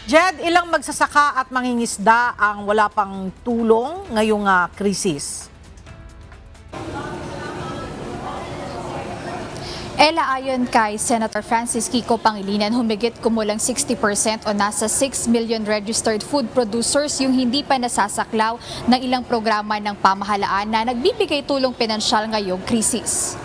Jed, ilang magsasaka at mangingisda ang wala pang tulong ngayong krisis? Ella, ayon kay Senator Francis Kiko Pangilinan, humigit kumulang 60% o nasa 6 million registered food producers yung hindi pa nasasaklaw ng ilang programa ng pamahalaan na nagbibigay tulong pinansyal ngayong krisis.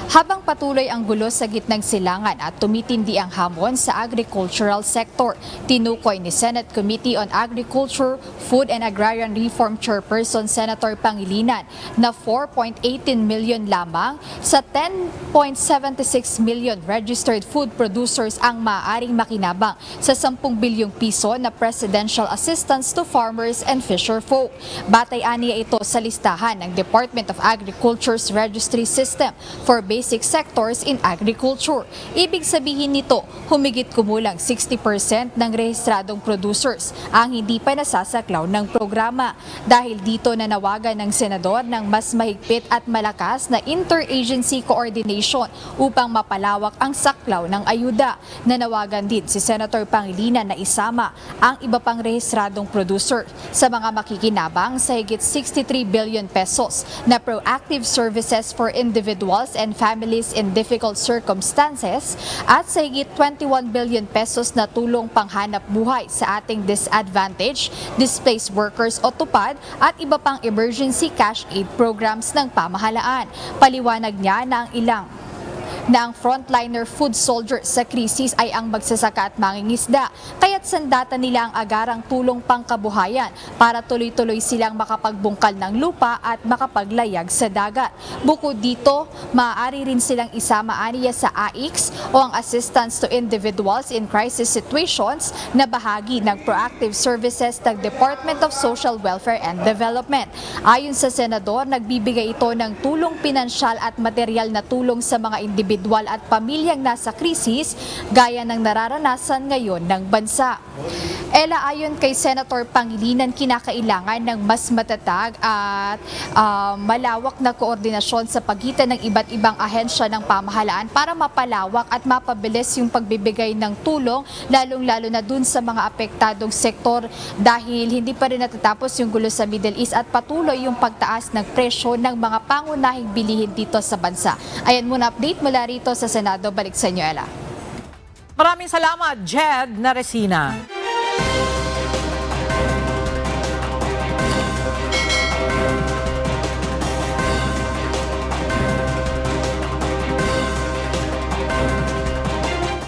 Habang patuloy ang gulo sa gitnang silangan at tumitindi ang hamon sa agricultural sector, tinukoy ni Senate Committee on Agriculture, Food and Agrarian Reform Chairperson Senator Pangilinan na 4.18 million lamang sa 10.76 million registered food producers ang maaaring makinabang sa 10 bilyong piso na presidential assistance to farmers and fisherfolk. Batay aniya ito sa listahan ng Department of Agriculture's Registry System for basic sectors in agriculture. Ibig sabihin nito, humigit kumulang 60% ng rehistradong producers ang hindi pa nasasaklaw ng programa. Dahil dito nanawagan ng senador ng mas mahigpit at malakas na interagency coordination upang mapalawak ang saklaw ng ayuda. Nanawagan din si Senator Pangilinan na isama ang iba pang rehistradong producer sa mga makikinabang sa higit 63 billion pesos na proactive services for individuals and families in difficult circumstances at sa higit 21 billion pesos na tulong panghanap buhay sa ating disadvantaged, displaced workers o tupad at iba pang emergency cash aid programs ng pamahalaan. Paliwanag niya na ang frontliner food soldier sa krisis ay ang magsasaka at mangingisda, kaya't sandata nila ang agarang tulong pangkabuhayan para tuloy-tuloy silang makapagbungkal ng lupa at makapaglayag sa dagat. Bukod dito, maaari rin silang isama aniya sa AICS o ang Assistance to Individuals in Crisis Situations na bahagi ng proactive services ng Department of Social Welfare and Development. Ayon sa senador, nagbibigay ito ng tulong pinansyal at material na tulong sa mga individual at pamilyang nasa krisis gaya ng nararanasan ngayon ng bansa. Ella, ayon kay Senator Pangilinan, kinakailangan ng mas matatag at malawak na koordinasyon sa pagitan ng iba't ibang ahensya ng pamahalaan para mapalawak at mapabilis yung pagbibigay ng tulong, lalong-lalo na dun sa mga apektadong sektor dahil hindi pa rin natatapos yung gulo sa Middle East at patuloy yung pagtaas ng presyo ng mga pangunahing bilihin dito sa bansa. Ayan muna update mula rito sa Senado. Balik sa inyo, Ella. Maraming salamat, Jed Naresina.